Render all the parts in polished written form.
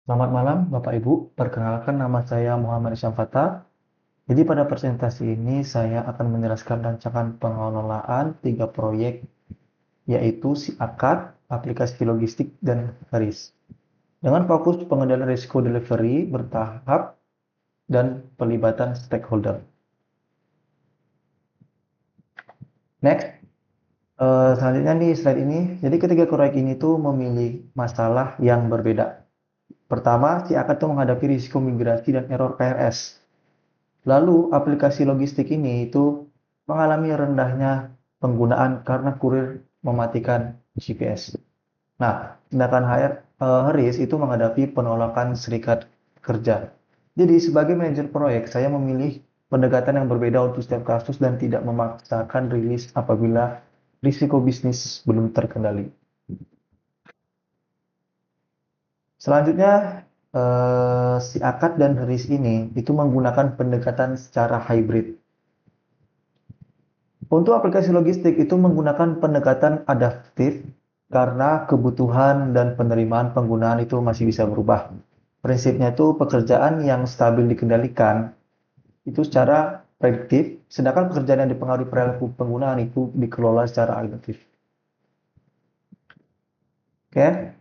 Selamat malam, Bapak Ibu. Perkenalkan nama saya Muhammad Isyam Fattah. Jadi pada presentasi ini saya akan menjelaskan rancangan pengelolaan tiga proyek, yaitu si akad, aplikasi logistik, dan HERIS. Dengan fokus pengendalian risiko delivery bertahap dan pelibatan stakeholder. Next, selanjutnya nih slide ini. Jadi ketiga proyek ini tuh memilih masalah yang berbeda. Pertama, si akad tuh menghadapi risiko migrasi dan error KRS. Lalu aplikasi logistik ini itu mengalami rendahnya penggunaan karena kurir mematikan GPS. Nah, tindakan HRIS itu menghadapi penolakan serikat kerja. Jadi sebagai manajer proyek, saya memilih pendekatan yang berbeda untuk setiap kasus dan tidak memaksakan rilis apabila risiko bisnis belum terkendali. Selanjutnya, si akad dan HERIS ini itu menggunakan pendekatan secara hybrid. Untuk aplikasi logistik itu menggunakan pendekatan adaptif karena kebutuhan dan penerimaan penggunaan itu masih bisa berubah. Prinsipnya itu pekerjaan yang stabil dikendalikan itu secara prediktif, sedangkan pekerjaan yang dipengaruhi perilaku penggunaan itu dikelola secara adaptif. Oke,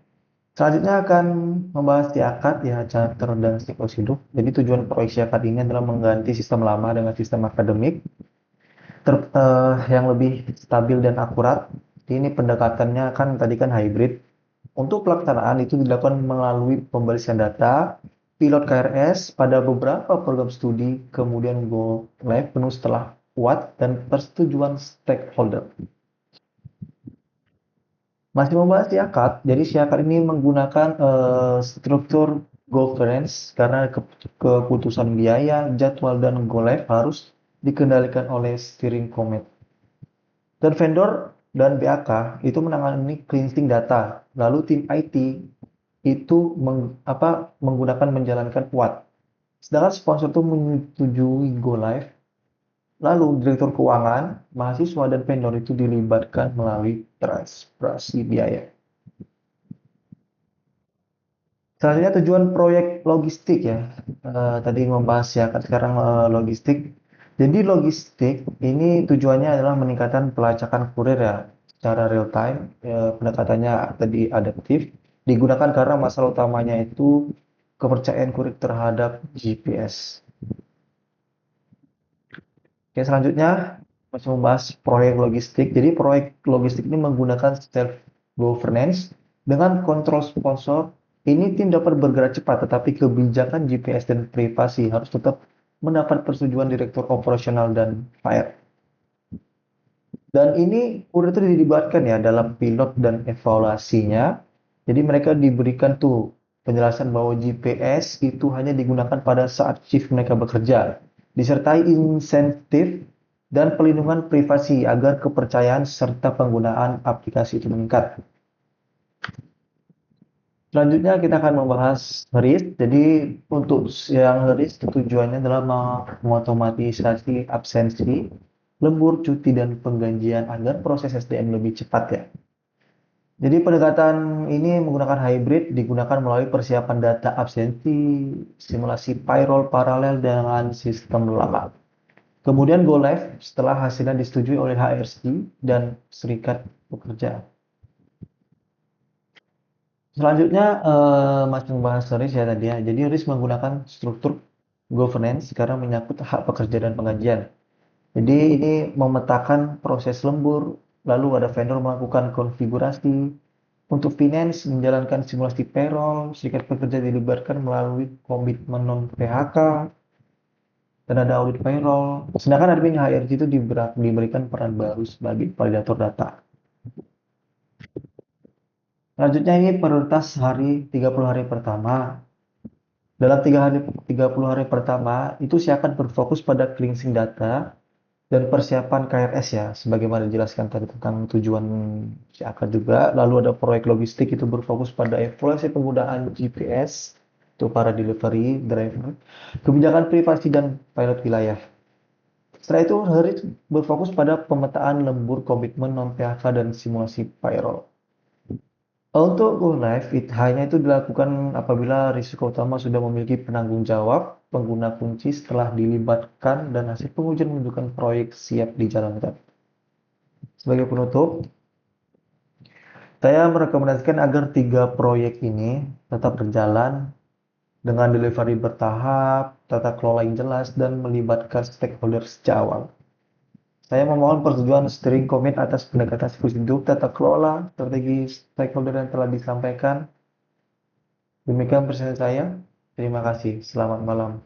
selanjutnya akan membahas di akad ya, charter dan siklus hidup. Jadi tujuan proyek akad ini adalah mengganti sistem lama dengan sistem akademik yang lebih stabil dan akurat. Ini pendekatannya kan tadi kan hybrid. Untuk pelaksanaan itu dilakukan melalui pemberisian data, pilot KRS pada beberapa program studi, kemudian go live penuh setelah kuat dan persetujuan stakeholder. Masih membahas siakat, jadi siakat ini menggunakan struktur governance karena keputusan biaya, jadwal, dan go live harus dikendalikan oleh steering committee. Dan vendor dan BAK itu menangani cleansing data. Lalu tim IT itu menggunakan menjalankan UAT. Sedangkan sponsor itu menyetujui go live. Lalu direktur keuangan, mahasiswa dan vendor itu dilibatkan melalui transparansi biaya. Selanjutnya tujuan proyek logistik ya. Tadi membahas ya, kan sekarang logistik. Jadi logistik ini tujuannya adalah meningkatkan pelacakan kurir ya secara real time. Pendekatannya tadi adaptif. Digunakan karena masalah utamanya itu kepercayaan kurir terhadap GPS. Oke, selanjutnya masih membahas proyek logistik. Jadi proyek logistik ini menggunakan self governance dengan kontrol sponsor. Ini tim dapat bergerak cepat, tetapi kebijakan GPS dan privasi harus tetap mendapat persetujuan direktur operasional dan fire. Dan ini udah itu dilibatkan ya dalam pilot dan evaluasinya. Jadi mereka diberikan tuh penjelasan bahwa GPS itu hanya digunakan pada saat shift mereka bekerja, disertai insentif dan pelindungan privasi agar kepercayaan serta penggunaan aplikasi itu meningkat. Selanjutnya kita akan membahas HERIS. Jadi untuk yang HERIS tujuannya adalah mengotomatisasi absensi, lembur, cuti, dan pengganjian agar proses SDM lebih cepat ya. Jadi pendekatan ini menggunakan hybrid, digunakan melalui persiapan data absensi, simulasi payroll paralel dengan sistem lama. Kemudian go live setelah hasilnya disetujui oleh HRC dan serikat pekerja. Selanjutnya masih membahas RIS ya tadi ya. Jadi RIS menggunakan struktur governance karena menyangkut hak pekerja dan penggajian. Jadi ini memetakan proses lembur, lalu ada vendor melakukan konfigurasi. Untuk finance menjalankan simulasi payroll, serikat pekerja dilibatkan melalui komitmen non PHK dan ada audit payroll. Sedangkan admin HRD itu diberikan peran baru sebagai validator data. Selanjutnya ini prioritas 30 hari pertama. Dalam 30 hari pertama, itu saya akan berfokus pada cleansing data dan persiapan KRS ya, sebagaimana dijelaskan tadi tentang tujuan si akan juga. Lalu ada proyek logistik itu berfokus pada evaluasi penggunaan GPS untuk para delivery driver, kebijakan privasi dan pilot wilayah. Setelah itu, HERIS berfokus pada pemetaan lembur komitmen non-PHK dan simulasi payroll. Untuk go live, hanya itu dilakukan apabila risiko utama sudah memiliki penanggung jawab, pengguna kunci setelah dilibatkan, dan hasil pengujian menunjukkan proyek siap dijalankan. Sebagai penutup, saya merekomendasikan agar 3 proyek ini tetap berjalan dengan delivery bertahap, tata kelola yang jelas, dan melibatkan stakeholder sejak awal. Saya memohon persetujuan steering komit atas pendekatan siklus hidup, tata kelola, strategi stakeholder yang telah disampaikan. Demikian presentasi saya. Terima kasih. Selamat malam.